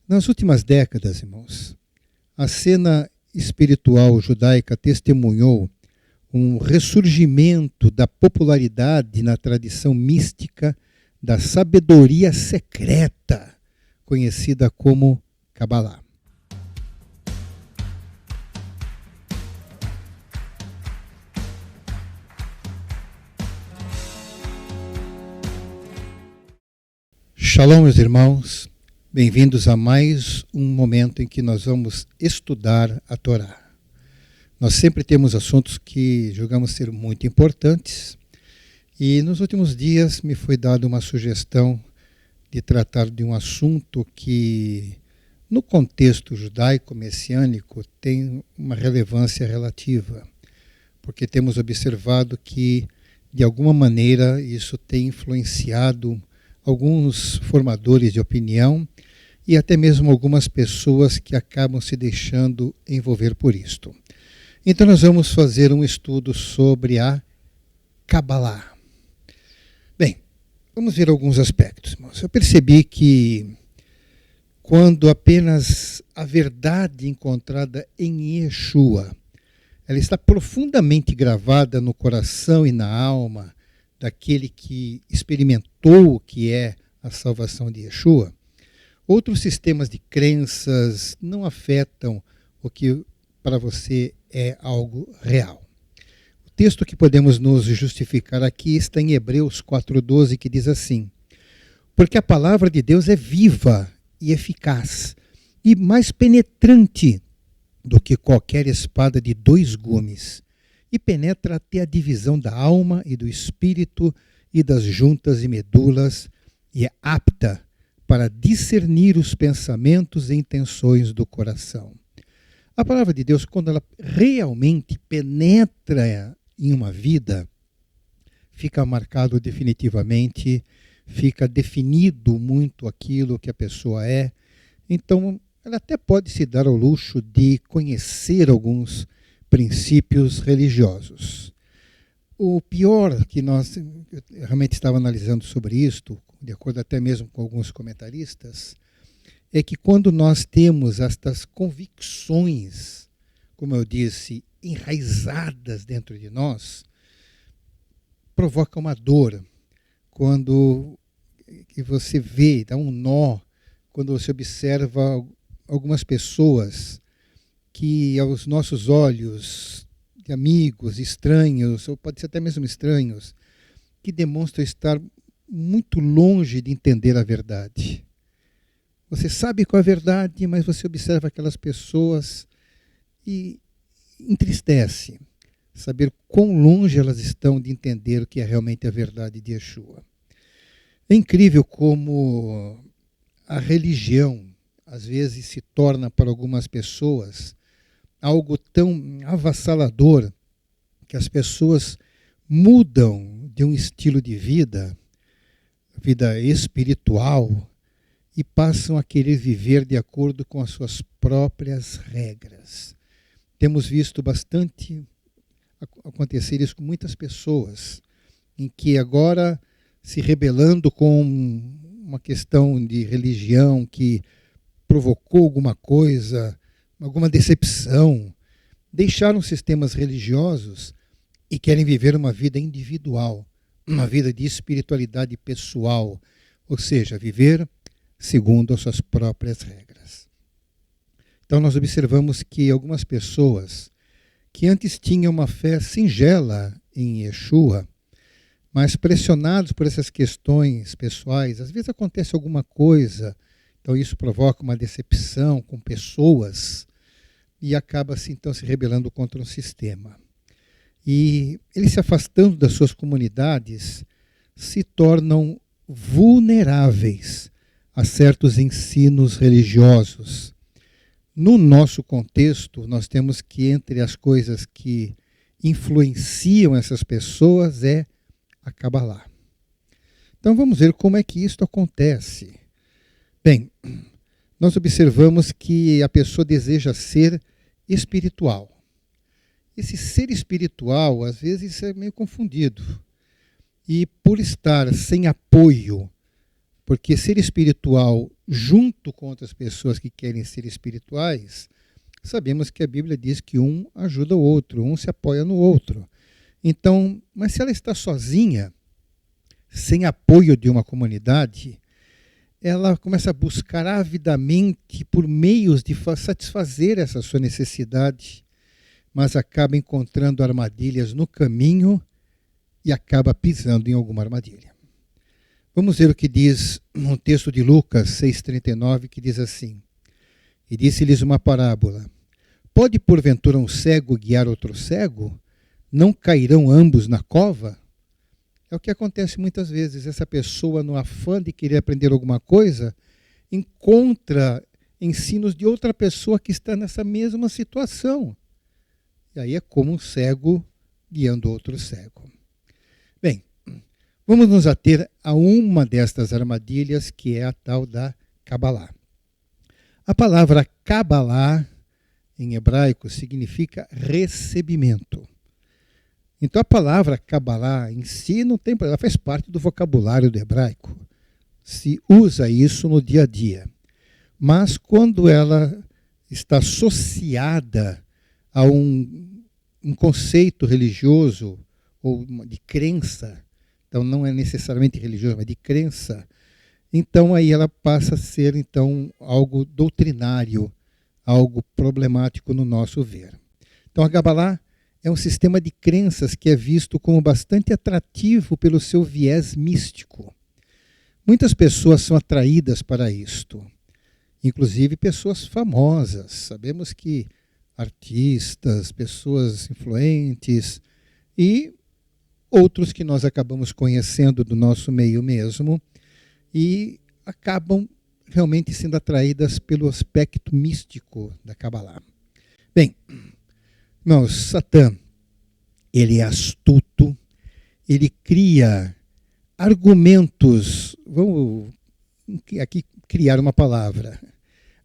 Nas últimas décadas, irmãos, a cena espiritual judaica testemunhou um ressurgimento da popularidade na tradição mística da sabedoria secreta, conhecida como Cabalá. Shalom, meus irmãos. Bem-vindos a mais um momento em que nós vamos estudar a Torá. Nós sempre temos assuntos que julgamos ser muito importantes e nos últimos dias me foi dada uma sugestão de tratar de um assunto que, no contexto judaico-messiânico, tem uma relevância relativa, porque temos observado que, de alguma maneira, isso tem influenciado alguns formadores de opinião e até mesmo algumas pessoas que acabam se deixando envolver por isto. Então nós vamos fazer um estudo sobre a Cabalá. Bem, vamos ver alguns aspectos, irmãos. Eu percebi que quando apenas a verdade encontrada em Yeshua, ela está profundamente gravada no coração e na alma daquele que experimentou o que é a salvação de Yeshua, outros sistemas de crenças não afetam o que para você é algo real. O texto que podemos nos justificar aqui está em Hebreus 4:12, que diz assim: porque a palavra de Deus é viva e eficaz, e mais penetrante do que qualquer espada de 2 gumes, e penetra até a divisão da alma e do espírito e das juntas e medulas, e é apta para discernir os pensamentos e intenções do coração. A palavra de Deus, quando ela realmente penetra em uma vida, fica marcado definitivamente, fica definido muito aquilo que a pessoa é. Então, ela até pode se dar ao luxo de conhecer alguns princípios religiosos. O pior que eu realmente estava analisando sobre isto, de acordo até mesmo com alguns comentaristas, é que quando nós temos estas convicções, como eu disse, enraizadas dentro de nós, provoca uma dor. Quando que você vê, dá um nó, quando você observa algumas pessoas que aos nossos olhos, de amigos, estranhos, ou pode ser até mesmo estranhos, que demonstram estar muito longe de entender a verdade. Você sabe qual é a verdade, mas você observa aquelas pessoas e entristece saber quão longe elas estão de entender o que é realmente a verdade de Yeshua. É incrível como a religião, às vezes, se torna para algumas pessoas algo tão avassalador que as pessoas mudam de um estilo de vida espiritual, e passam a querer viver de acordo com as suas próprias regras. Temos visto bastante acontecer isso com muitas pessoas, em que agora, se rebelando com uma questão de religião que provocou alguma coisa, alguma decepção, deixaram sistemas religiosos e querem viver uma vida individual, uma vida de espiritualidade pessoal, ou seja, viver segundo as suas próprias regras. Então nós observamos que algumas pessoas que antes tinham uma fé singela em Yeshua, mas pressionados por essas questões pessoais, às vezes acontece alguma coisa, então isso provoca uma decepção com pessoas e acaba-se então se rebelando contra o sistema. E eles, se afastando das suas comunidades, se tornam vulneráveis a certos ensinos religiosos. No nosso contexto, nós temos que, entre as coisas que influenciam essas pessoas, é a Cabalá. Então vamos ver como é que isso acontece. Bem, nós observamos que a pessoa deseja ser espiritual. Esse ser espiritual, às vezes, é meio confundido. E por estar sem apoio Porque ser espiritual junto com outras pessoas que querem ser espirituais, sabemos que a Bíblia diz que um ajuda o outro, um se apoia no outro. Então, mas se ela está sozinha, sem apoio de uma comunidade, ela começa a buscar avidamente por meios de satisfazer essa sua necessidade, mas acaba encontrando armadilhas no caminho e acaba pisando em alguma armadilha. Vamos ver o que diz um texto de Lucas 6,39, que diz assim: E disse-lhes uma parábola: Pode porventura um cego guiar outro cego? Não cairão ambos na cova? É o que acontece muitas vezes. Essa pessoa, no afã de querer aprender alguma coisa, encontra ensinos de outra pessoa que está nessa mesma situação. E aí é como um cego guiando outro cego. Bem, vamos nos ater a uma destas armadilhas, que é a tal da Cabalá. A palavra Cabalá, em hebraico, significa recebimento. Então a palavra Cabalá em si não tem problema, ela faz parte do vocabulário do hebraico. Se usa isso no dia a dia. Mas quando ela está associada a um conceito religioso ou de crença, então não é necessariamente religioso, mas de crença, então aí ela passa a ser então algo doutrinário, algo problemático no nosso ver. Então a Cabalá é um sistema de crenças que é visto como bastante atrativo pelo seu viés místico. Muitas pessoas são atraídas para isto, inclusive pessoas famosas. Sabemos que artistas, pessoas influentes e outros que nós acabamos conhecendo do nosso meio mesmo e acabam realmente sendo atraídas pelo aspecto místico da Cabalá. Bem, irmãos, Satã, ele é astuto, ele cria argumentos, vamos aqui criar uma palavra,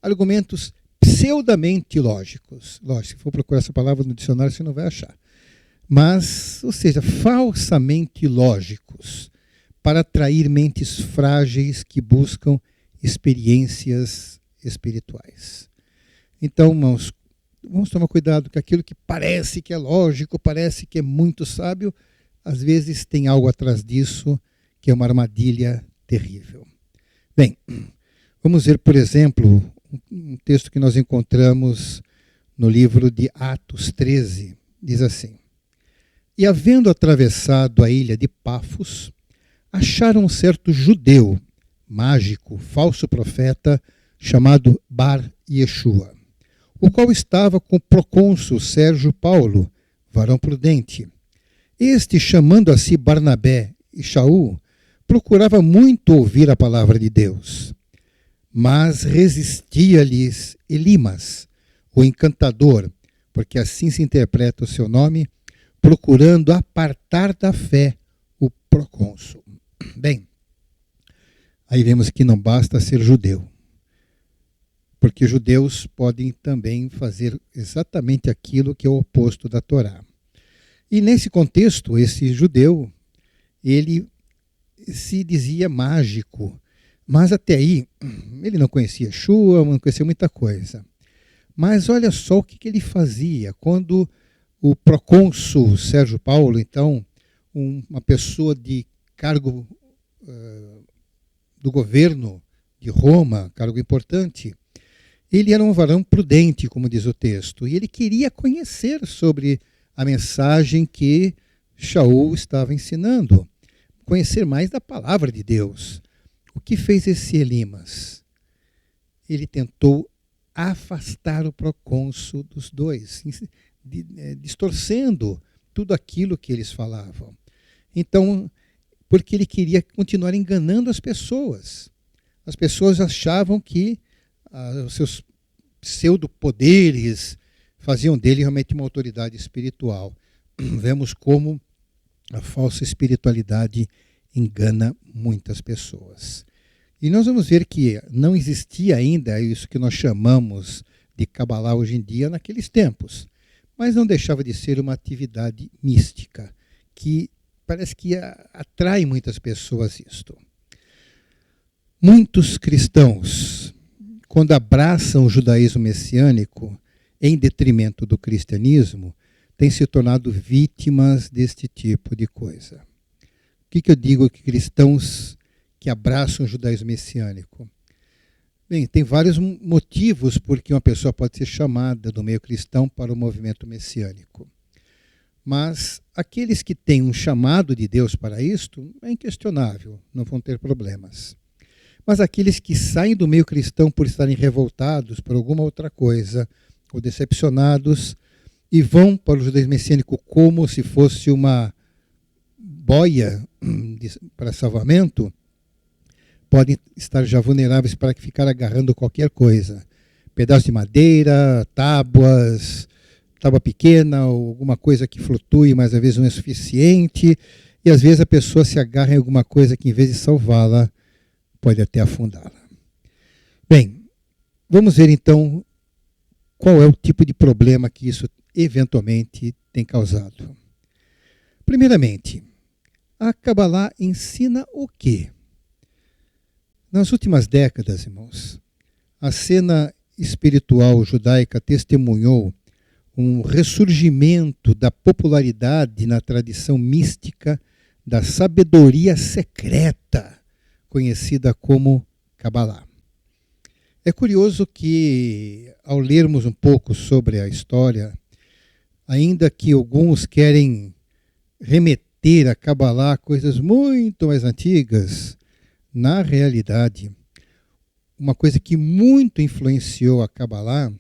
argumentos pseudamente lógicos. Lógico, se for procurar essa palavra no dicionário, você não vai achar. Mas, ou seja, falsamente lógicos, para atrair mentes frágeis que buscam experiências espirituais. Então, irmãos, vamos tomar cuidado que aquilo que parece que é lógico, parece que é muito sábio, às vezes tem algo atrás disso que é uma armadilha terrível. Bem, vamos ver, por exemplo, um texto que nós encontramos no livro de Atos 13, diz assim: E havendo atravessado a ilha de Pafos, acharam um certo judeu, mágico, falso profeta, chamado Bar Yeshua, o qual estava com o procônsul Sérgio Paulo, varão prudente. Este, chamando a si Barnabé e Shaul, procurava muito ouvir a palavra de Deus. Mas resistia-lhes Elimas, o encantador, porque assim se interpreta o seu nome, procurando apartar da fé o procônsul. Bem, aí vemos que não basta ser judeu, porque judeus podem também fazer exatamente aquilo que é o oposto da Torá. E nesse contexto, esse judeu, ele se dizia mágico, mas até aí ele não conhecia Yeshua, não conhecia muita coisa. Mas olha só o que ele fazia quando o procônsul Sérgio Paulo, então, uma pessoa de cargo do governo de Roma, cargo importante, ele era um varão prudente, como diz o texto, e ele queria conhecer sobre a mensagem que Shaul estava ensinando, conhecer mais da palavra de Deus. O que fez esse Elimas? Ele tentou afastar o procônsul dos dois, distorcendo tudo aquilo que eles falavam. Então, porque ele queria continuar enganando as pessoas. As pessoas achavam que os seus pseudo-poderes faziam dele realmente uma autoridade espiritual. Vemos como a falsa espiritualidade engana muitas pessoas. E nós vamos ver que não existia ainda isso que nós chamamos de Cabalá hoje em dia naqueles tempos, mas não deixava de ser uma atividade mística, que parece que atrai muitas pessoas isto. Muitos cristãos, quando abraçam o judaísmo messiânico em detrimento do cristianismo, têm se tornado vítimas deste tipo de coisa. O que eu digo que cristãos que abraçam o judaísmo messiânico? Bem, tem vários motivos por que uma pessoa pode ser chamada do meio cristão para o movimento messiânico. Mas aqueles que têm um chamado de Deus para isto, é inquestionável, não vão ter problemas. Mas aqueles que saem do meio cristão por estarem revoltados por alguma outra coisa, ou decepcionados, e vão para o judaísmo messiânico como se fosse uma boia para salvamento, podem estar já vulneráveis para ficar agarrando qualquer coisa. Pedaço de madeira, tábua pequena, ou alguma coisa que flutue, mas às vezes não é suficiente. E às vezes a pessoa se agarra em alguma coisa que, em vez de salvá-la, pode até afundá-la. Bem, vamos ver então qual é o tipo de problema que isso eventualmente tem causado. Primeiramente, a Kabbalah ensina o quê? Nas últimas décadas, irmãos, a cena espiritual judaica testemunhou um ressurgimento da popularidade na tradição mística da sabedoria secreta, conhecida como Kabbalah. É curioso que, ao lermos um pouco sobre a história, ainda que alguns querem remeter a Kabbalah a coisas muito mais antigas, na realidade, uma coisa que muito influenciou a Kabbalah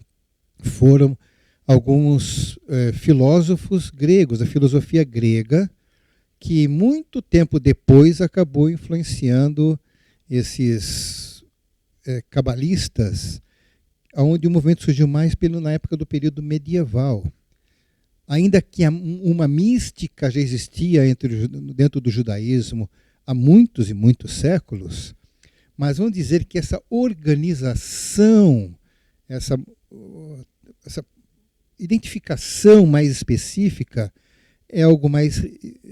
foram alguns filósofos gregos, a filosofia grega, que muito tempo depois acabou influenciando esses cabalistas, onde o movimento surgiu mais na época do período medieval. Ainda que uma mística já existia dentro do judaísmo há muitos e muitos séculos, mas vamos dizer que essa organização, essa identificação mais específica é algo mais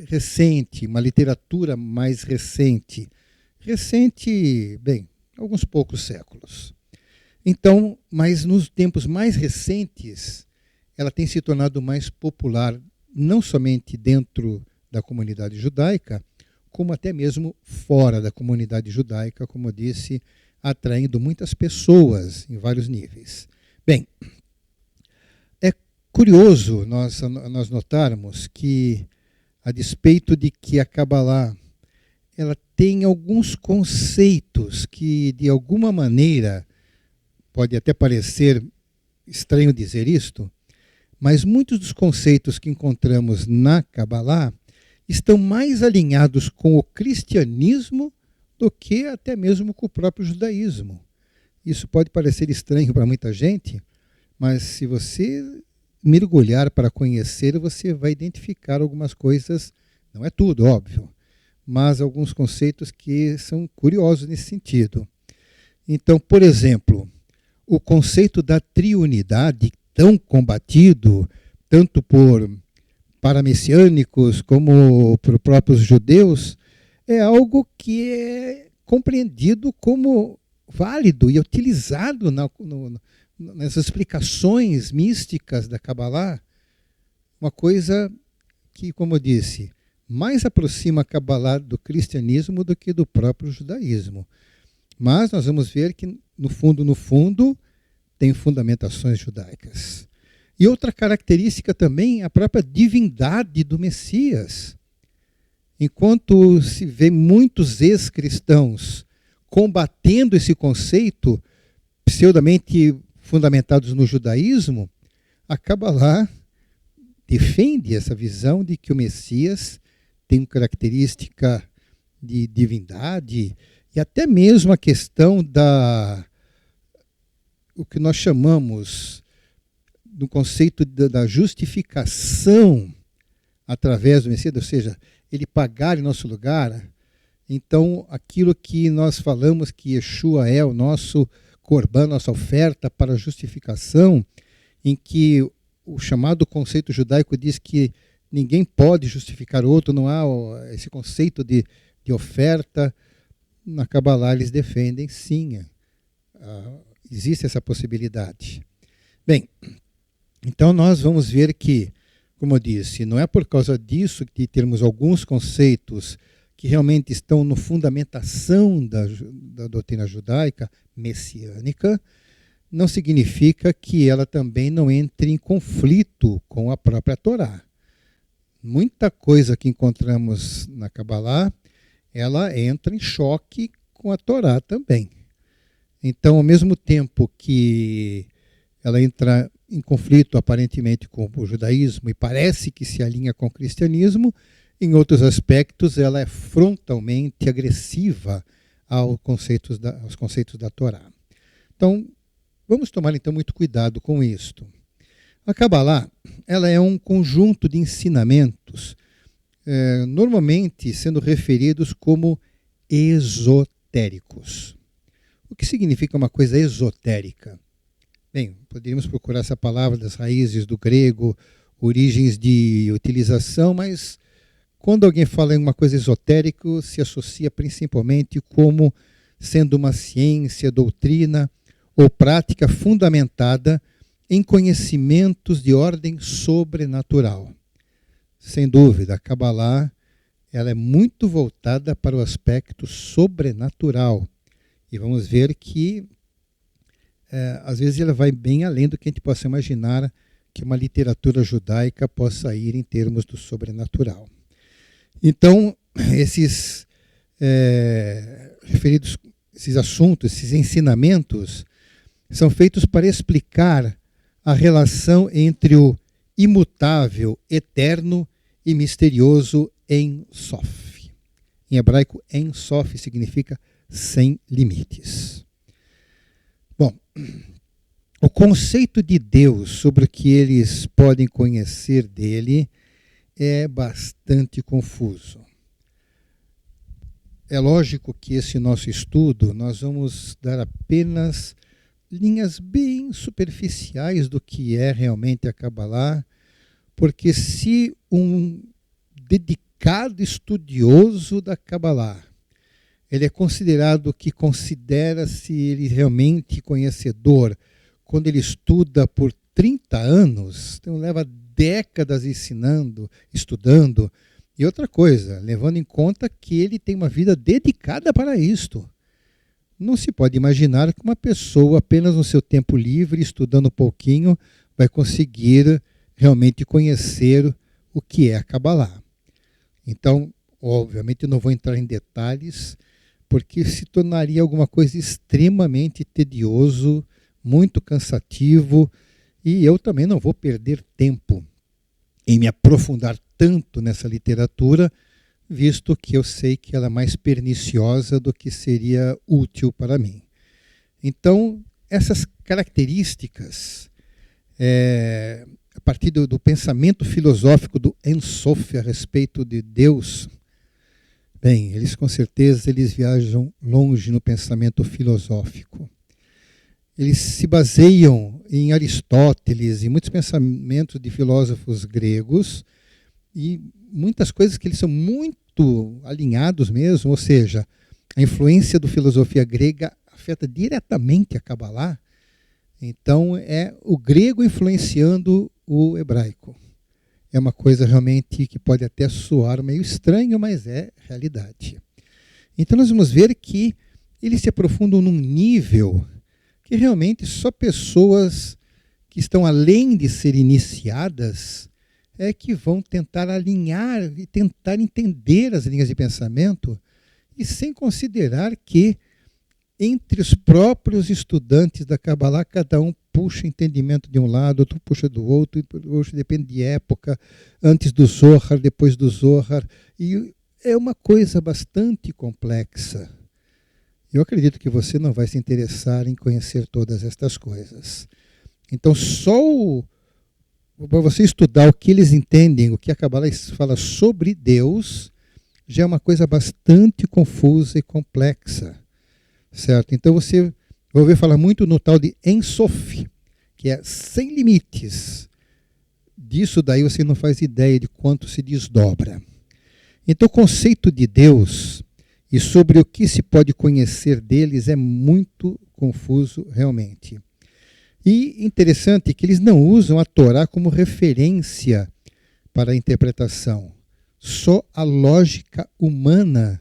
recente, uma literatura mais recente. Recente, bem, alguns poucos séculos. Então, mas nos tempos mais recentes, ela tem se tornado mais popular, não somente dentro da comunidade judaica, como até mesmo fora da comunidade judaica, como eu disse, atraindo muitas pessoas em vários níveis. Bem, é curioso nós notarmos que, a despeito de que a Kabbalah ela tem alguns conceitos que, de alguma maneira, pode até parecer estranho dizer isto, mas muitos dos conceitos que encontramos na Kabbalah estão mais alinhados com o cristianismo do que até mesmo com o próprio judaísmo. Isso pode parecer estranho para muita gente, mas se você mergulhar para conhecer, você vai identificar algumas coisas, não é tudo, óbvio, mas alguns conceitos que são curiosos nesse sentido. Então, por exemplo, o conceito da triunidade, tão combatido, tanto por paramessiânicos como por próprios judeus, é algo que é compreendido como válido e utilizado nessas explicações místicas da Kabbalah, uma coisa que, como eu disse, mais aproxima a Kabbalah do cristianismo do que do próprio judaísmo. Mas nós vamos ver que, no fundo, tem fundamentações judaicas. E outra característica também, a própria divindade do Messias. Enquanto se vê muitos ex-cristãos combatendo esse conceito, pseudamente fundamentados no judaísmo, a Kabbalah defende essa visão de que o Messias tem característica de divindade, e até mesmo a questão o que nós chamamos do conceito da justificação através do Messias, ou seja, ele pagar em nosso lugar. Então, aquilo que nós falamos que Yeshua é o nosso corban, nossa oferta para a justificação, em que o chamado conceito judaico diz que ninguém pode justificar outro, não há esse conceito de oferta. na Kabbalah eles defendem, sim, existe essa possibilidade. Bem, então nós vamos ver que, como eu disse, não é por causa disso que termos alguns conceitos que realmente estão na fundamentação da doutrina judaica messiânica, não significa que ela também não entre em conflito com a própria Torá. Muita coisa que encontramos na Kabbalah, ela entra em choque com a Torá também. Então, ao mesmo tempo que ela entra em conflito aparentemente com o judaísmo e parece que se alinha com o cristianismo, em outros aspectos ela é frontalmente agressiva aos conceitos da Torá. Então, vamos tomar então muito cuidado com isto. A Kabbalah, ela é um conjunto de ensinamentos, normalmente sendo referidos como esotéricos. O que significa uma coisa esotérica? Bem, poderíamos procurar essa palavra das raízes do grego, origens de utilização, mas quando alguém fala em uma coisa esotérica, se associa principalmente como sendo uma ciência, doutrina ou prática fundamentada em conhecimentos de ordem sobrenatural. Sem dúvida, a Kabbalah ela é muito voltada para o aspecto sobrenatural. E vamos ver que, às vezes, ela vai bem além do que a gente possa imaginar que uma literatura judaica possa ir em termos do sobrenatural. Então, esses assuntos, esses ensinamentos, são feitos para explicar a relação entre o imutável, eterno e misterioso Ein Sof. Em hebraico, Ein Sof significa sem limites. Bom, o conceito de Deus sobre o que eles podem conhecer dele é bastante confuso. É lógico que esse nosso estudo nós vamos dar apenas linhas bem superficiais do que é realmente a Kabbalah, porque se um dedicado estudioso da Kabbalah ele é considerado que considera-se ele realmente conhecedor quando ele estuda por 30 anos, então leva décadas estudando. E outra coisa, levando em conta que ele tem uma vida dedicada para isto. Não se pode imaginar que uma pessoa apenas no seu tempo livre, estudando um pouquinho, vai conseguir realmente conhecer o que é a Kabbalah. Então, obviamente, eu não vou entrar em detalhes, porque se tornaria alguma coisa extremamente tedioso, muito cansativo, e eu também não vou perder tempo em me aprofundar tanto nessa literatura, visto que eu sei que ela é mais perniciosa do que seria útil para mim. Então, essas características, a partir do pensamento filosófico do Ein Sof a respeito de Deus, bem, eles com certeza eles viajam longe no pensamento filosófico. Eles se baseiam em Aristóteles e muitos pensamentos de filósofos gregos e muitas coisas que eles são muito alinhados mesmo, ou seja, a influência da filosofia grega afeta diretamente a Kabbalah. Então é o grego influenciando o hebraico. É uma coisa realmente que pode até soar meio estranho, mas é realidade. Então nós vamos ver que eles se aprofundam num nível que realmente só pessoas que estão além de ser iniciadas é que vão tentar alinhar e tentar entender as linhas de pensamento, e sem considerar que entre os próprios estudantes da Kabbalah, cada um puxa entendimento de um lado, outro puxa do outro, depende de época, antes do Zohar, depois do Zohar, e é uma coisa bastante complexa. Eu acredito que você não vai se interessar em conhecer todas estas coisas. Então, para você estudar o que eles entendem, o que a Kabbalah fala sobre Deus, já é uma coisa bastante confusa e complexa. Certo? Então você vai ouvir falar muito no tal de Ein Sof, que é sem limites. Disso daí você não faz ideia de quanto se desdobra. Então o conceito de Deus, e sobre o que se pode conhecer deles é muito confuso realmente. E interessante que eles não usam a Torá como referência para a interpretação, só a lógica humana.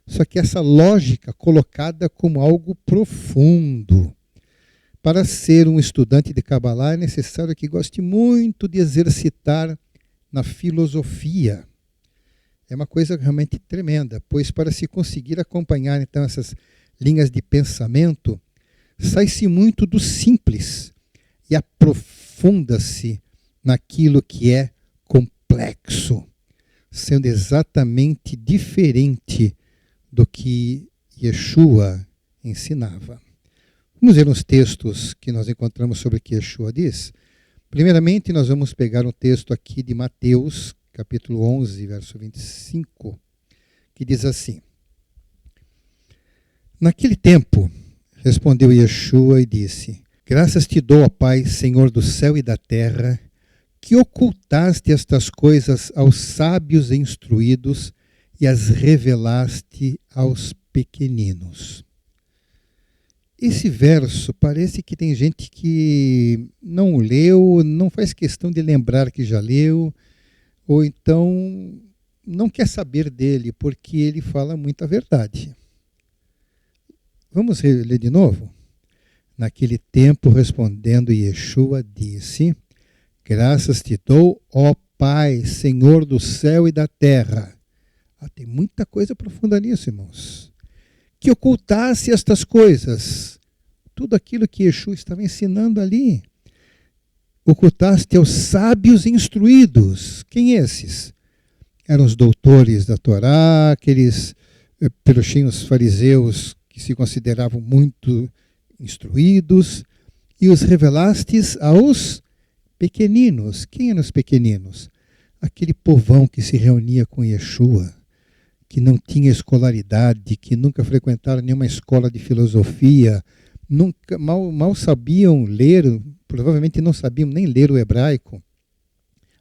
Só que essa lógica colocada como algo profundo. Para ser um estudante de Kabbalah é necessário que goste muito de exercitar na filosofia. É uma coisa realmente tremenda, pois para se conseguir acompanhar então essas linhas de pensamento, sai-se muito do simples e aprofunda-se naquilo que é complexo, sendo exatamente diferente do que Yeshua ensinava. Vamos ver uns textos que nós encontramos sobre o que Yeshua diz. Primeiramente, nós vamos pegar um texto aqui de Mateus, capítulo 11, verso 25, que diz assim: Naquele tempo, respondeu Yeshua e disse: Graças te dou, ó Pai, Senhor do céu e da terra, que ocultaste estas coisas aos sábios e instruídos e as revelaste aos pequeninos. Esse verso parece que tem gente que não leu, não faz questão de lembrar que já leu, ou então não quer saber dele, porque ele fala muita verdade. Vamos ler de novo? Naquele tempo, respondendo, Yeshua disse: Graças te dou, ó Pai, Senhor do céu e da terra. Tem muita coisa profunda nisso, irmãos. Que ocultasse estas coisas, tudo aquilo que Yeshua estava ensinando ali. Ocultaste aos sábios e instruídos. Quem esses? Eram os doutores da Torá, aqueles peruchinhos fariseus que se consideravam muito instruídos, e os revelastes aos pequeninos. Quem eram os pequeninos? Aquele povão que se reunia com Yeshua, que não tinha escolaridade, que nunca frequentaram nenhuma escola de filosofia, mal sabiam ler, provavelmente não sabiam nem ler o hebraico,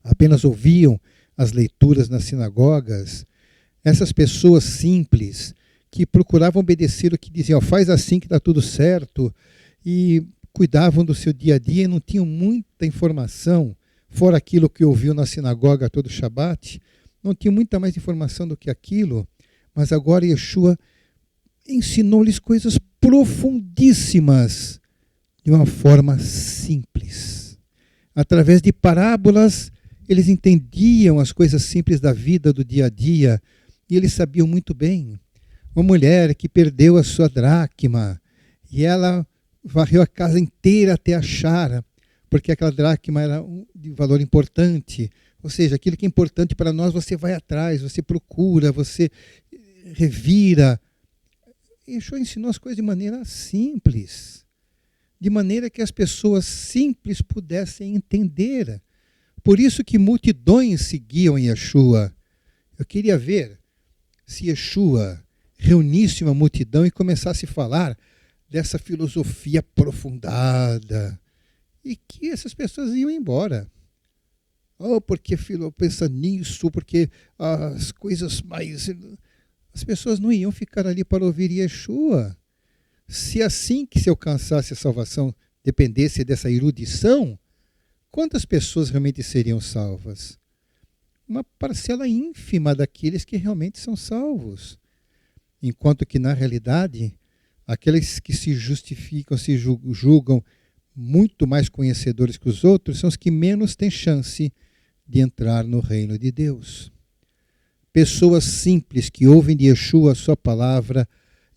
apenas ouviam as leituras nas sinagogas. Essas pessoas simples que procuravam obedecer o que diziam, faz assim que está tudo certo, e cuidavam do seu dia a dia e não tinham muita informação, fora aquilo que ouviam na sinagoga todo Shabat, não tinham muita mais informação do que aquilo, mas agora Yeshua ensinou-lhes coisas profundíssimas de uma forma simples. Através de parábolas, eles entendiam as coisas simples da vida, do dia a dia, e eles sabiam muito bem. Uma mulher que perdeu a sua dracma, e ela varreu a casa inteira até achar, porque aquela dracma era de valor importante. Ou seja, aquilo que é importante para nós, você vai atrás, você procura, você revira. Yeshua ensinou as coisas de maneira simples, de maneira que as pessoas simples pudessem entender. Por isso que multidões seguiam Yeshua. Eu queria ver se Yeshua reunisse uma multidão e começasse a falar dessa filosofia aprofundada, e que essas pessoas iam embora. Porque pensa nisso, porque as coisas mais... As pessoas não iam ficar ali para ouvir Yeshua. Se assim que se alcançasse a salvação dependesse dessa erudição, quantas pessoas realmente seriam salvas? Uma parcela ínfima daqueles que realmente são salvos. Enquanto que, na realidade, aqueles que se justificam, se julgam muito mais conhecedores que os outros, são os que menos têm chance de entrar no reino de Deus. Pessoas simples que ouvem de Yeshua a sua palavra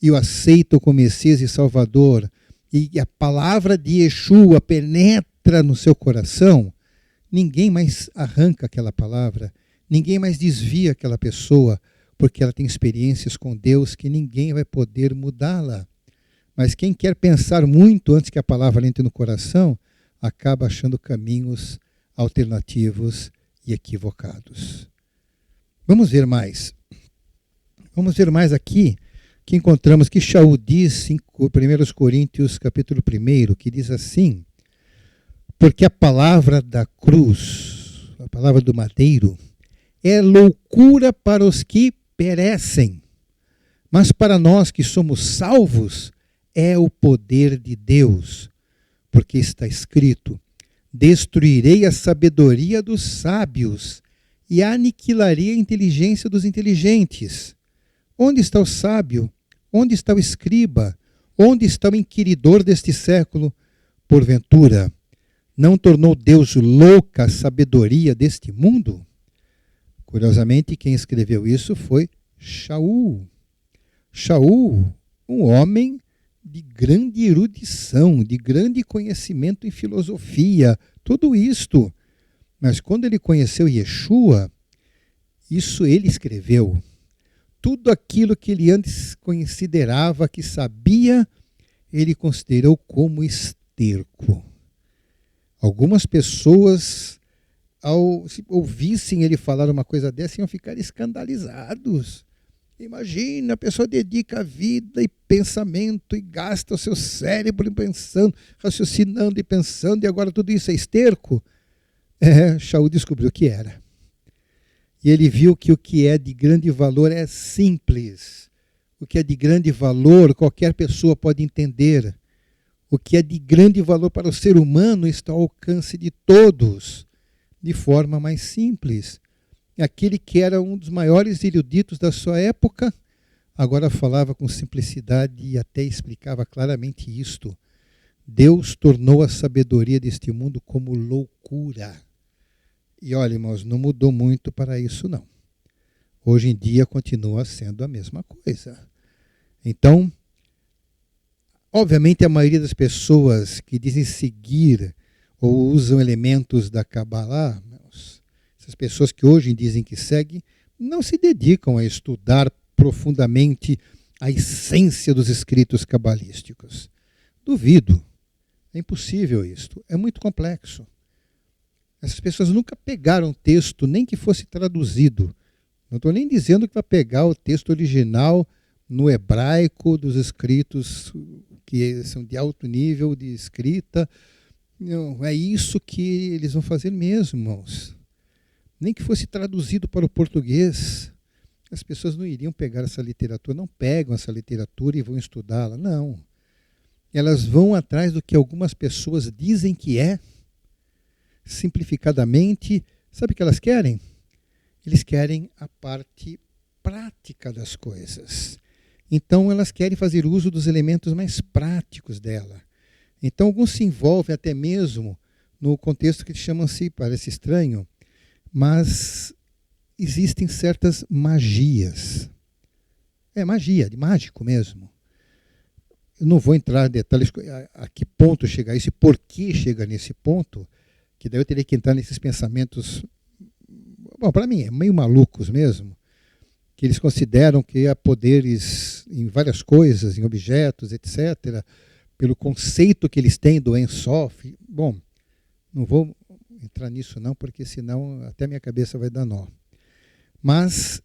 e o aceitam como Messias e Salvador, e a palavra de Yeshua penetra no seu coração, ninguém mais arranca aquela palavra, ninguém mais desvia aquela pessoa, porque ela tem experiências com Deus que ninguém vai poder mudá-la. Mas quem quer pensar muito antes que a palavra entre no coração, acaba achando caminhos alternativos e equivocados. Vamos ver mais. Vamos ver mais aqui, que encontramos que Shaul diz em 1 Coríntios capítulo 1, que diz assim: porque a palavra da cruz, a palavra do madeiro, é loucura para os que perecem, Mas para nós que somos salvos, é o poder de Deus, porque está escrito: destruirei a sabedoria dos sábios e aniquilarei a inteligência dos inteligentes. Onde está o sábio? Onde está o escriba? Onde está o inquiridor deste século? Porventura, não tornou Deus louca a sabedoria deste mundo? Curiosamente, quem escreveu isso foi Shaul. Shaul, um homem de grande erudição, de grande conhecimento em filosofia, tudo isto. Mas quando ele conheceu Yeshua, isso ele escreveu. Tudo aquilo que ele antes considerava que sabia, ele considerou como esterco. Algumas pessoas, ao ouvissem ele falar uma coisa dessa, iam ficar escandalizados. Imagina, a pessoa dedica a vida e pensamento e gasta o seu cérebro pensando, raciocinando e pensando, e agora tudo isso é esterco? Shaul descobriu o que era. E ele viu que o que é de grande valor é simples. O que é de grande valor, qualquer pessoa pode entender. O que é de grande valor para o ser humano está ao alcance de todos, de forma mais simples. Aquele que era um dos maiores eruditos da sua época, agora falava com simplicidade e até explicava claramente isto. Deus tornou a sabedoria deste mundo como loucura. E olha, irmãos, não mudou muito para isso, não. Hoje em dia continua sendo a mesma coisa. Então, obviamente a maioria das pessoas que dizem seguir ou usam elementos da Kabbalah, essas pessoas que hoje dizem que seguem, não se dedicam a estudar profundamente a essência dos escritos cabalísticos. Duvido. É impossível isto. É muito complexo. Essas pessoas nunca pegaram o texto, nem que fosse traduzido. Não estou nem dizendo que vai pegar o texto original no hebraico dos escritos que são de alto nível de escrita. Não, é isso que eles vão fazer mesmo, irmãos. Nem que fosse traduzido para o português. As pessoas não iriam pegar essa literatura, não pegam essa literatura e vão estudá-la, não. Elas vão atrás do que algumas pessoas dizem que é. Simplificadamente, sabe o que elas querem? Eles querem a parte prática das coisas. Então, elas querem fazer uso dos elementos mais práticos dela. Então, alguns se envolvem até mesmo no contexto que chamam-se, parece estranho, mas existem certas magias. É magia, de mágico mesmo. Eu não vou entrar em detalhes a que ponto chegar isso e por que chega nesse ponto, que daí eu teria que entrar nesses pensamentos, bom, para mim, é meio malucos mesmo, que eles consideram que há poderes em várias coisas, em objetos, etc., pelo conceito que eles têm do Ein Sof. Bom, não vou entrar nisso não, porque senão até minha cabeça vai dar nó. Mas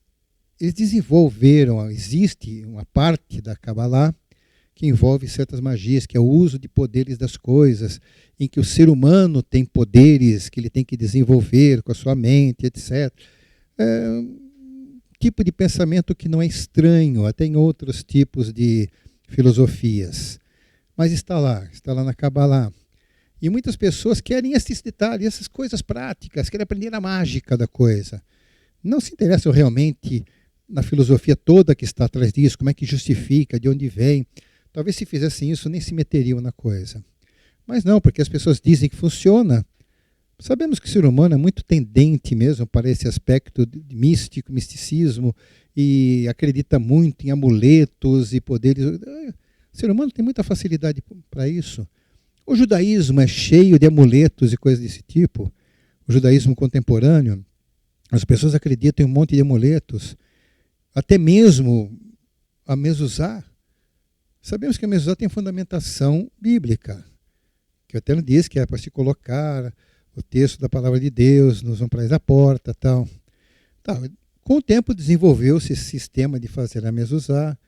eles desenvolveram, existe uma parte da Kabbalah que envolve certas magias, que é o uso de poderes das coisas, em que o ser humano tem poderes que ele tem que desenvolver com a sua mente, etc. É um tipo de pensamento que não é estranho, até em outros tipos de filosofias. Mas está lá na Kabbalah. E muitas pessoas querem esses detalhes, essas coisas práticas, querem aprender a mágica da coisa. Não se interessam realmente na filosofia toda que está atrás disso, como é que justifica, de onde vem. Talvez se fizessem isso, nem se meteriam na coisa. Mas não, porque as pessoas dizem que funciona. Sabemos que o ser humano é muito tendente mesmo para esse aspecto de místico, misticismo, e acredita muito em amuletos e poderes. O ser humano tem muita facilidade para isso. O judaísmo é cheio de amuletos e coisas desse tipo. O judaísmo contemporâneo, as pessoas acreditam em um monte de amuletos. Até mesmo a mezuzá. Sabemos que a mezuzá tem fundamentação bíblica, que o Eterno diz que é para se colocar o texto da palavra de Deus nos umbrais da porta, tal. Com o tempo desenvolveu-se esse sistema de fazer a mezuzá,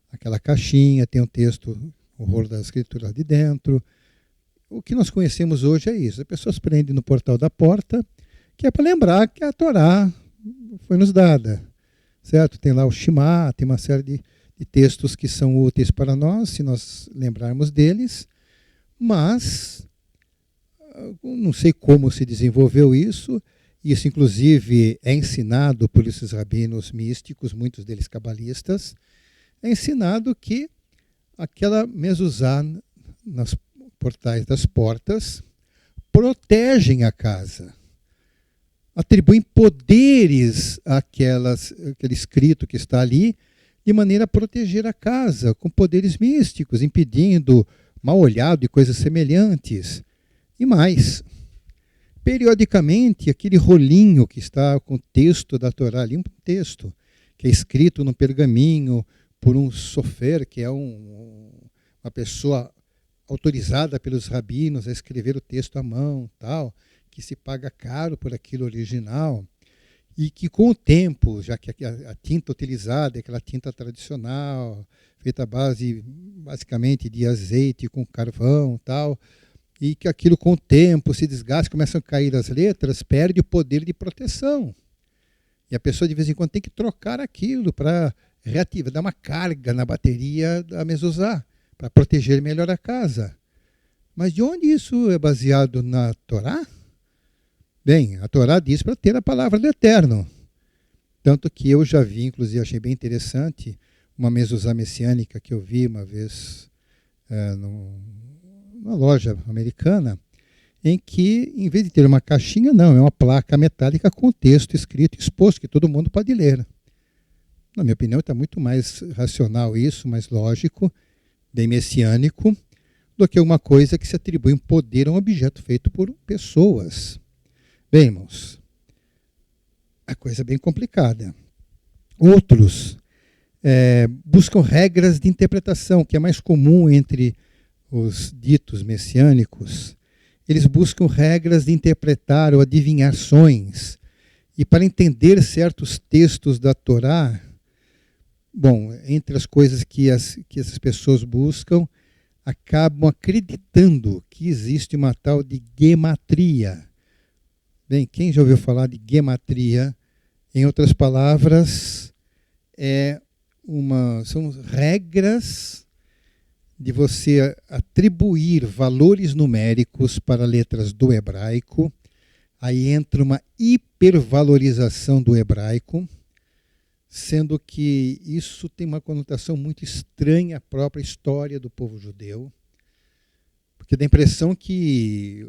aquela caixinha, tem um texto, o rolo da escritura lá de dentro. O que nós conhecemos hoje é isso. As pessoas prendem no portal da porta, que é para lembrar que a Torá foi nos dada. Certo? Tem lá o Shema, tem uma série de textos que são úteis para nós, se nós lembrarmos deles, mas não sei como se desenvolveu isso. Isso, inclusive, é ensinado por esses rabinos místicos, muitos deles cabalistas. É ensinado que aquela mezuzá nas portais das portas protegem a casa, atribuem poderes àquele escrito que está ali, de maneira a proteger a casa, com poderes místicos, impedindo mal olhado e coisas semelhantes. E mais, periodicamente, aquele rolinho que está com o texto da Torá, ali um texto, que é escrito no pergaminho por um sofer, que é uma pessoa autorizada pelos rabinos a escrever o texto à mão, tal, que se paga caro por aquilo original, e que com o tempo, já que a tinta utilizada é aquela tinta tradicional, feita à base basicamente de azeite com carvão, tal, e que aquilo com o tempo se desgasta, começam a cair as letras, perde o poder de proteção. E a pessoa de vez em quando tem que trocar aquilo para reativar, dar uma carga na bateria da mezuzá, para proteger melhor a casa. Mas de onde isso é baseado na Torá? Bem, a Torá diz para ter a palavra do Eterno. Tanto que eu já vi, inclusive achei bem interessante, uma mezuzá messiânica que eu vi uma vez numa loja americana, em que, em vez de ter uma caixinha, não, é uma placa metálica com o texto escrito, exposto, que todo mundo pode ler. Na minha opinião, está muito mais racional isso, mais lógico, bem messiânico, do que uma coisa que se atribui um poder a um objeto feito por pessoas. Bem, irmãos, a coisa é bem complicada. Outros buscam regras de interpretação, que é mais comum entre os ditos messiânicos. Eles buscam regras de interpretar ou adivinhações. E para entender certos textos da Torá, bom, entre as coisas que essas pessoas buscam, acabam acreditando que existe uma tal de gematria. Bem, quem já ouviu falar de gematria? Em outras palavras, são regras de você atribuir valores numéricos para letras do hebraico. Aí entra uma hipervalorização do hebraico, sendo que isso tem uma conotação muito estranha à própria história do povo judeu, porque dá a impressão que,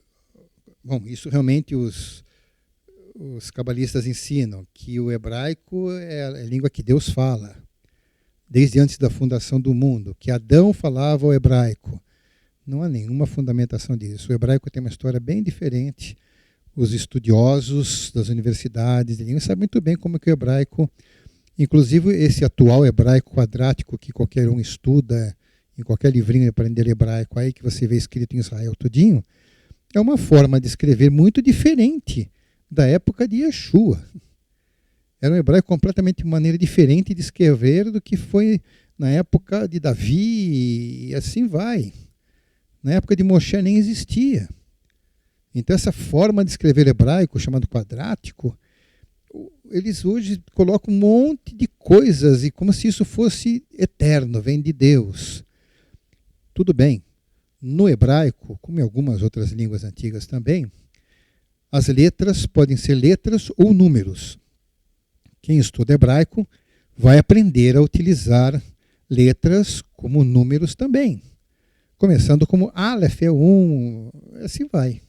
bom, isso realmente os cabalistas ensinam, que o hebraico é a língua que Deus fala, desde antes da fundação do mundo, que Adão falava o hebraico. Não há nenhuma fundamentação disso. O hebraico tem uma história bem diferente. Os estudiosos das universidades de língua sabem muito bem como que o hebraico, inclusive esse atual hebraico quadrático que qualquer um estuda, em qualquer livrinho de aprender hebraico aí que você vê escrito em Israel todinho, é uma forma de escrever muito diferente da época de Yeshua. Era um hebraico completamente uma maneira diferente de escrever do que foi na época de Davi, e assim vai. Na época de Moshe nem existia. Então essa forma de escrever hebraico, chamado quadrático, eles hoje colocam um monte de coisas, e como se isso fosse eterno, vem de Deus. Tudo bem. No hebraico, como em algumas outras línguas antigas também, as letras podem ser letras ou números. Quem estuda hebraico vai aprender a utilizar letras como números também. Começando como Aleph é 1, assim vai.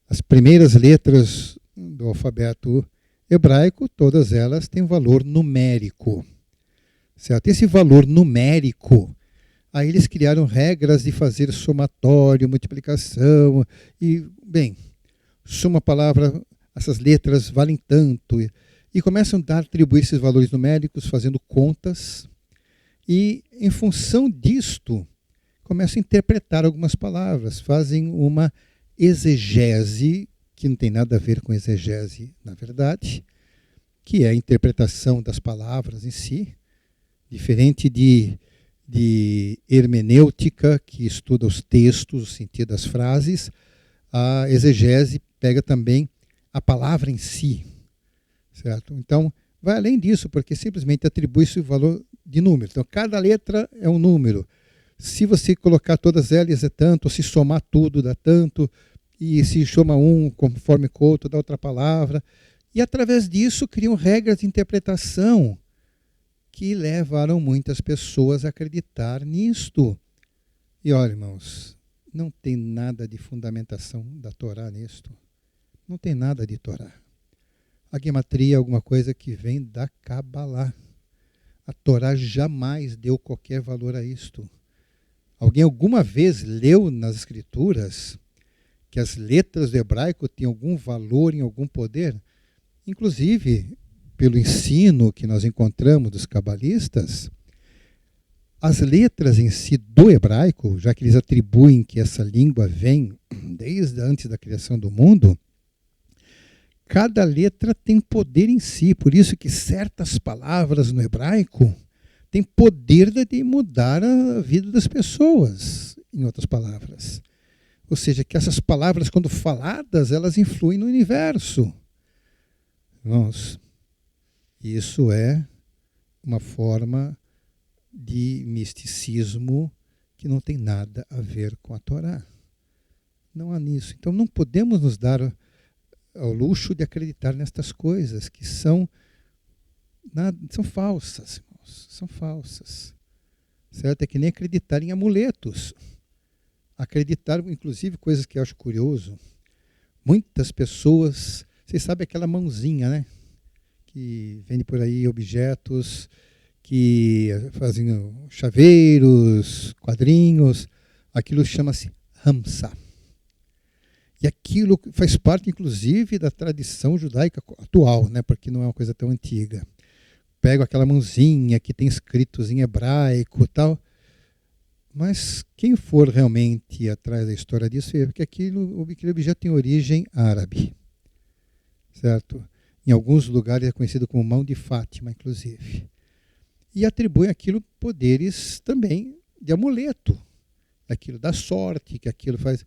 As primeiras letras do alfabeto hebraico, todas elas têm valor numérico. Certo? Esse valor numérico, aí eles criaram regras de fazer somatório, multiplicação, e, bem, suma a palavra, essas letras valem tanto, e começam a atribuir esses valores numéricos, fazendo contas, e em função disto, começam a interpretar algumas palavras, fazem uma exegese, que não tem nada a ver com exegese, na verdade, que é a interpretação das palavras em si, diferente de hermenêutica, que estuda os textos, o sentido das frases. A exegese pega também a palavra em si, certo? Então, vai além disso, porque simplesmente atribui-se o valor de número. Então, cada letra é um número. Se você colocar todas elas é tanto, ou se somar tudo dá tanto, e se soma um conforme com o outro dá outra palavra. E através disso criam regras de interpretação que levaram muitas pessoas a acreditar nisto. E olha, irmãos, não tem nada de fundamentação da Torá nisto. Não tem nada de Torá. A gematria é alguma coisa que vem da Cabalá. A Torá jamais deu qualquer valor a isto. Alguém alguma vez leu nas Escrituras que as letras do hebraico têm algum valor, em algum poder? Inclusive, pelo ensino que nós encontramos dos cabalistas, as letras em si do hebraico, já que eles atribuem que essa língua vem desde antes da criação do mundo, cada letra tem poder em si. Por isso que certas palavras no hebraico têm poder de mudar a vida das pessoas, em outras palavras. Ou seja, que essas palavras, quando faladas, elas influem no universo. Irmãos, isso é uma forma de misticismo que não tem nada a ver com a Torá. Não há nisso. Então não podemos nos dar ao luxo de acreditar nestas coisas que são falsas, irmãos. São falsas. Certo? É que nem acreditar em amuletos. Acreditar, inclusive, coisas que eu acho curioso. Muitas pessoas, vocês sabem aquela mãozinha, né? Que vende por aí objetos que fazem chaveiros, quadrinhos. Aquilo chama-se Hamsa. E aquilo faz parte, inclusive, da tradição judaica atual, né? Porque não é uma coisa tão antiga. Pego aquela mãozinha que tem escritos em hebraico e tal. Mas quem for realmente atrás da história disso, vê que aquele objeto tem origem árabe. Certo? Em alguns lugares é conhecido como mão de Fátima, inclusive. E atribui aquilo poderes também de amuleto. Aquilo da sorte, que aquilo faz...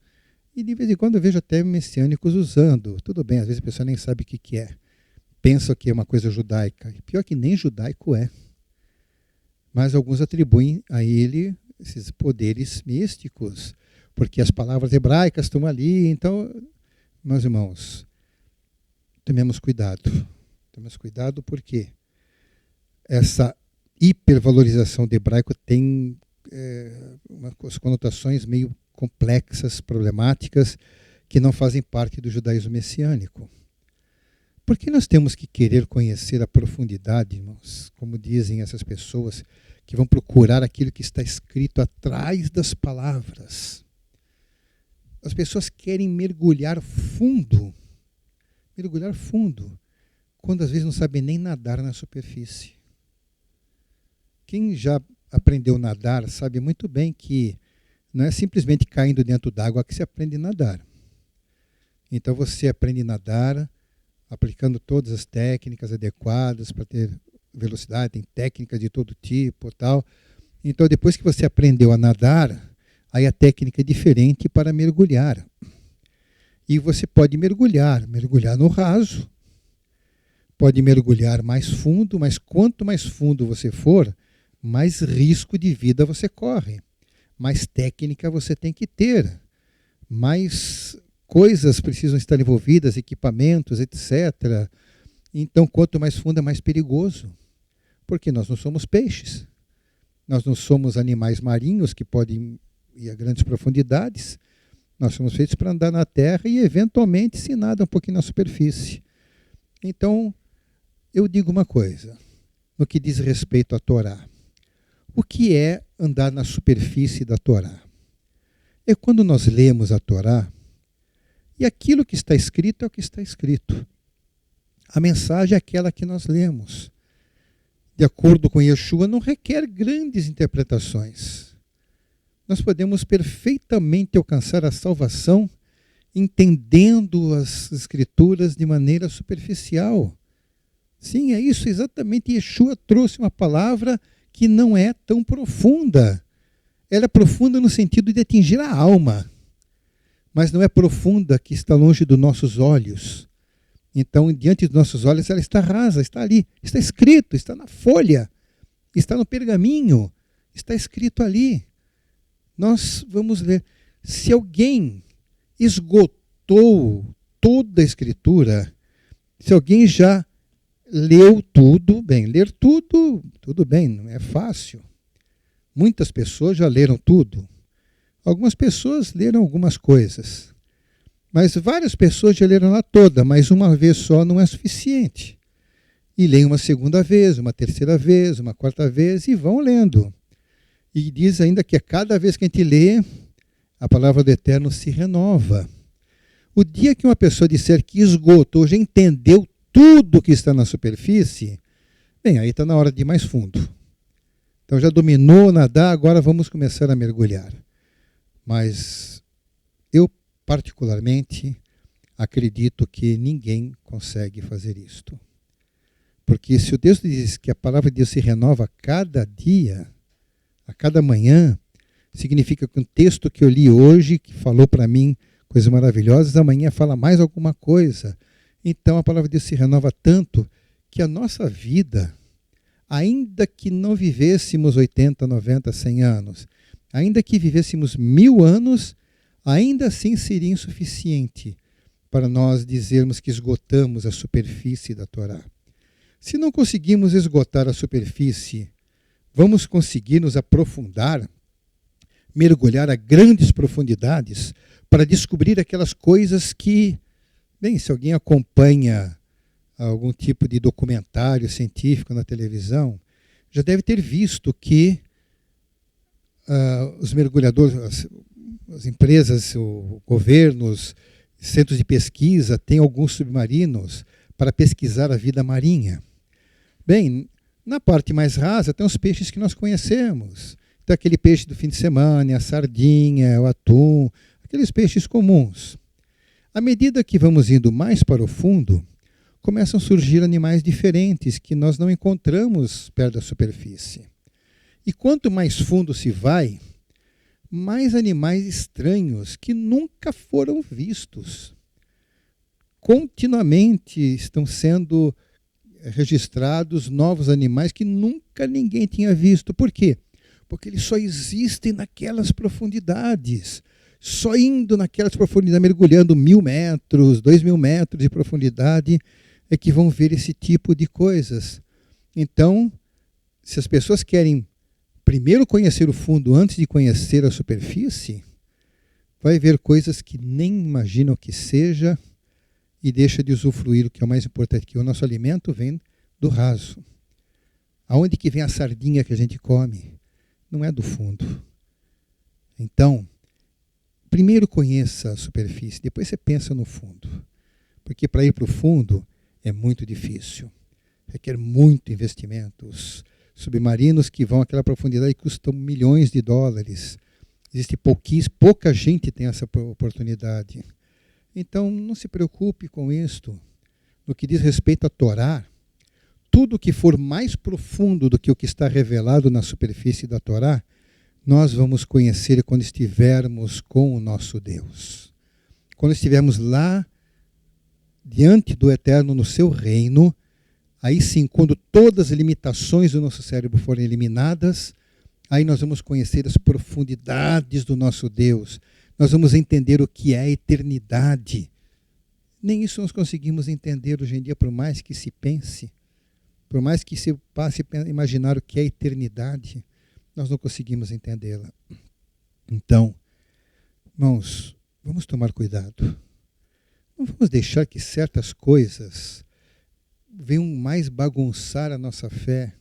E de vez em quando eu vejo até messiânicos usando. Tudo bem, às vezes a pessoa nem sabe o que é. Pensa que é uma coisa judaica. E pior que nem judaico é. Mas alguns atribuem a ele esses poderes místicos. Porque as palavras hebraicas estão ali. Então, meus irmãos, tomemos cuidado. Tomemos cuidado porque essa hipervalorização do hebraico tem umas conotações meio complexas, problemáticas, que não fazem parte do judaísmo messiânico. Por que nós temos que querer conhecer a profundidade, irmãos? Como dizem essas pessoas que vão procurar aquilo que está escrito atrás das palavras. As pessoas querem mergulhar fundo, quando às vezes não sabem nem nadar na superfície. Quem já aprendeu a nadar sabe muito bem que não é simplesmente caindo dentro d'água que se aprende a nadar. Então você aprende a nadar aplicando todas as técnicas adequadas para ter velocidade, tem técnicas de todo tipo, tal. Então depois que você aprendeu a nadar, aí a técnica é diferente para mergulhar. E você pode mergulhar no raso, pode mergulhar mais fundo, mas quanto mais fundo você for, mais risco de vida você corre. Mais técnica você tem que ter, mais coisas precisam estar envolvidas, equipamentos, etc. Então, quanto mais fundo é mais perigoso, porque nós não somos peixes, nós não somos animais marinhos que podem ir a grandes profundidades, nós somos feitos para andar na terra e, eventualmente, se nada um pouquinho na superfície. Então, eu digo uma coisa, no que diz respeito à Torá. O que é andar na superfície da Torá? É quando nós lemos a Torá e aquilo que está escrito é o que está escrito. A mensagem é aquela que nós lemos. De acordo com Yeshua, não requer grandes interpretações. Nós podemos perfeitamente alcançar a salvação entendendo as Escrituras de maneira superficial. Sim, é isso exatamente. Yeshua trouxe uma palavra que não é tão profunda. Ela é profunda no sentido de atingir a alma, mas não é profunda que está longe dos nossos olhos. Então, diante dos nossos olhos, ela está rasa, está ali, está escrito, está na folha, está no pergaminho, está escrito ali. Nós vamos ler. Se alguém esgotou toda a Escritura, se alguém já leu tudo, bem, ler tudo, tudo bem, não é fácil. Muitas pessoas já leram tudo. Algumas pessoas leram algumas coisas. Mas várias pessoas já leram ela toda, mas uma vez só não é suficiente. E leem uma segunda vez, uma terceira vez, uma quarta vez e vão lendo. E diz ainda que a cada vez que a gente lê, a palavra do Eterno se renova. O dia que uma pessoa disser que esgotou, já entendeu tudo que está na superfície, bem, aí está na hora de ir mais fundo. Então já dominou nadar, agora vamos começar a mergulhar. Mas eu, particularmente, acredito que ninguém consegue fazer isto. Porque se o Deus diz que a palavra de Deus se renova a cada dia, a cada manhã, significa que um texto que eu li hoje, que falou para mim coisas maravilhosas, amanhã fala mais alguma coisa. Então a palavra de Deus se renova tanto que a nossa vida, ainda que não vivêssemos 80, 90, 100 anos, ainda que vivêssemos 1000 anos, ainda assim seria insuficiente para nós dizermos que esgotamos a superfície da Torá. Se não conseguimos esgotar a superfície, vamos conseguir nos aprofundar, mergulhar a grandes profundidades para descobrir aquelas coisas que, bem, se alguém acompanha algum tipo de documentário científico na televisão, já deve ter visto que os mergulhadores, as empresas, o governos, centros de pesquisa, têm alguns submarinos para pesquisar a vida marinha. Bem, na parte mais rasa tem os peixes que nós conhecemos. Tem aquele peixe do fim de semana, a sardinha, o atum, aqueles peixes comuns. À medida que vamos indo mais para o fundo, começam a surgir animais diferentes que nós não encontramos perto da superfície. E quanto mais fundo se vai, mais animais estranhos que nunca foram vistos. Continuamente estão sendo registrados novos animais que nunca ninguém tinha visto. Por quê? Porque eles só existem naquelas profundidades. Só indo naquelas profundidades, mergulhando 1000 metros, 2000 metros de profundidade, é que vão ver esse tipo de coisas. Então, se as pessoas querem primeiro conhecer o fundo antes de conhecer a superfície, vai ver coisas que nem imaginam que seja e deixa de usufruir o que é o mais importante, que o nosso alimento vem do raso. Aonde que vem a sardinha que a gente come? Não é do fundo. Então, primeiro conheça a superfície, depois você pensa no fundo. Porque para ir para o fundo é muito difícil. Requer muito investimento. Os submarinos que vão àquela profundidade custam milhões de dólares. Existe pouca gente tem essa oportunidade. Então, não se preocupe com isto. No que diz respeito à Torá, tudo que for mais profundo do que o que está revelado na superfície da Torá, nós vamos conhecer quando estivermos com o nosso Deus. Quando estivermos lá, diante do Eterno, no seu reino, aí sim, quando todas as limitações do nosso cérebro forem eliminadas, aí nós vamos conhecer as profundidades do nosso Deus. Nós vamos entender o que é a eternidade. Nem isso nós conseguimos entender hoje em dia, por mais que se pense, por mais que se passe a imaginar o que é a eternidade, nós não conseguimos entendê-la. Então, irmãos, vamos tomar cuidado. Não vamos deixar que certas coisas venham mais bagunçar a nossa fé.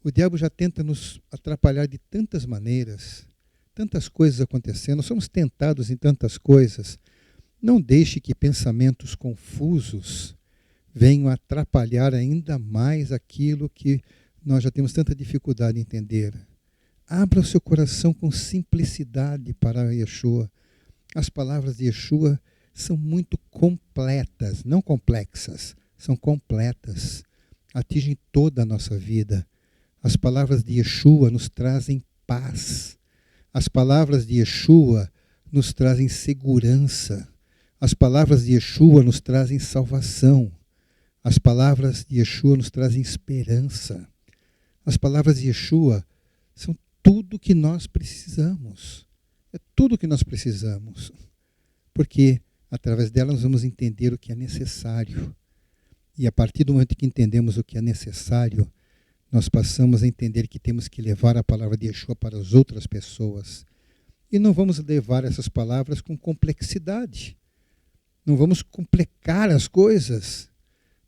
O diabo já tenta nos atrapalhar de tantas maneiras, tantas coisas acontecendo, nós somos tentados em tantas coisas. Não deixe que pensamentos confusos venham atrapalhar ainda mais aquilo que nós já temos tanta dificuldade em entender. Abra o seu coração com simplicidade para Yeshua. As palavras de Yeshua são muito completas, não complexas, são completas. Atingem toda a nossa vida. As palavras de Yeshua nos trazem paz. As palavras de Yeshua nos trazem segurança. As palavras de Yeshua nos trazem salvação. As palavras de Yeshua nos trazem esperança. As palavras de Yeshua são tudo que nós precisamos. É tudo que nós precisamos. Porque através delas nós vamos entender o que é necessário. E a partir do momento que entendemos o que é necessário, nós passamos a entender que temos que levar a palavra de Yeshua para as outras pessoas. E não vamos levar essas palavras com complexidade. Não vamos complicar as coisas.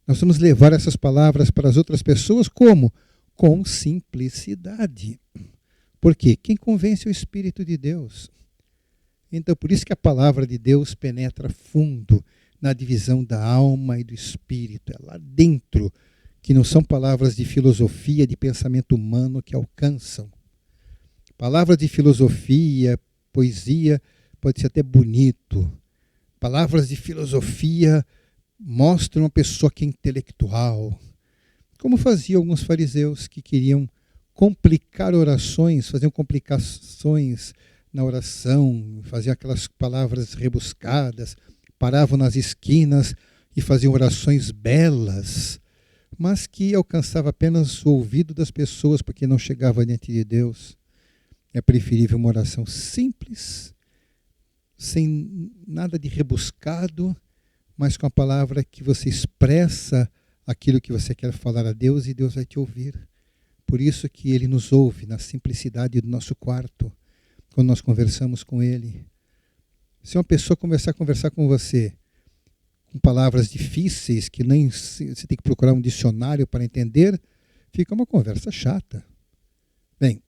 Nós vamos levar essas palavras para as outras pessoas como? Com simplicidade. Por quê? Quem convence é o Espírito de Deus. Então, por isso que a palavra de Deus penetra fundo na divisão da alma e do espírito. É lá dentro, que não são palavras de filosofia, de pensamento humano que alcançam. Palavras de filosofia, poesia, pode ser até bonito. Palavras de filosofia mostram uma pessoa que é intelectual. Como faziam alguns fariseus que queriam complicar orações, faziam complicações na oração, faziam aquelas palavras rebuscadas, paravam nas esquinas e faziam orações belas, mas que alcançava apenas o ouvido das pessoas, porque não chegava diante de Deus. É preferível uma oração simples, sem nada de rebuscado, mas com a palavra que você expressa aquilo que você quer falar a Deus e Deus vai te ouvir. Por isso que Ele nos ouve na simplicidade do nosso quarto, quando nós conversamos com Ele. Se uma pessoa começar a conversar com você com palavras difíceis, que nem você tem que procurar um dicionário para entender, fica uma conversa chata. Bem,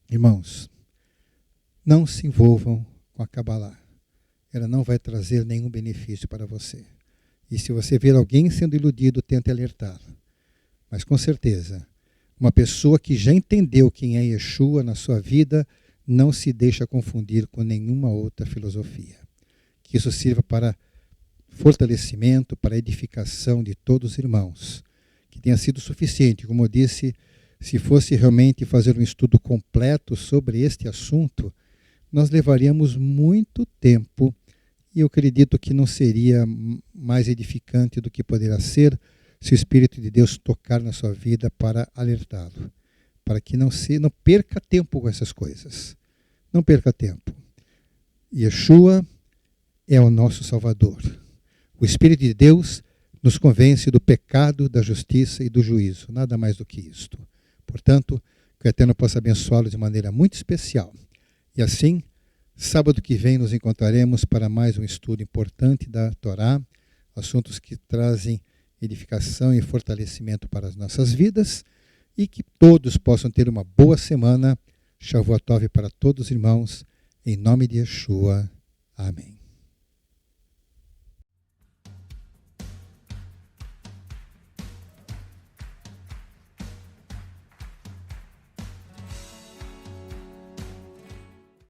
irmãos, não se envolvam com a Kabbalah. Ela não vai trazer nenhum benefício para você. E se você ver alguém sendo iludido, tente alertá-lo. Mas com certeza, uma pessoa que já entendeu quem é Yeshua na sua vida, não se deixa confundir com nenhuma outra filosofia. Que isso sirva para fortalecimento, para edificação de todos os irmãos. Que tenha sido suficiente. Como eu disse, se fosse realmente fazer um estudo completo sobre este assunto, nós levaríamos muito tempo e eu acredito que não seria mais edificante do que poderá ser se o Espírito de Deus tocar na sua vida para alertá-lo, para que não perca tempo com essas coisas. Não perca tempo. Yeshua é o nosso Salvador. O Espírito de Deus nos convence do pecado, da justiça e do juízo. Nada mais do que isto. Portanto, que o Eterno possa abençoá-lo de maneira muito especial. E assim, sábado que vem nos encontraremos para mais um estudo importante da Torá, assuntos que trazem edificação e fortalecimento para as nossas vidas, e que todos possam ter uma boa semana. Shavuot Tov para todos os irmãos, em nome de Yeshua. Amém.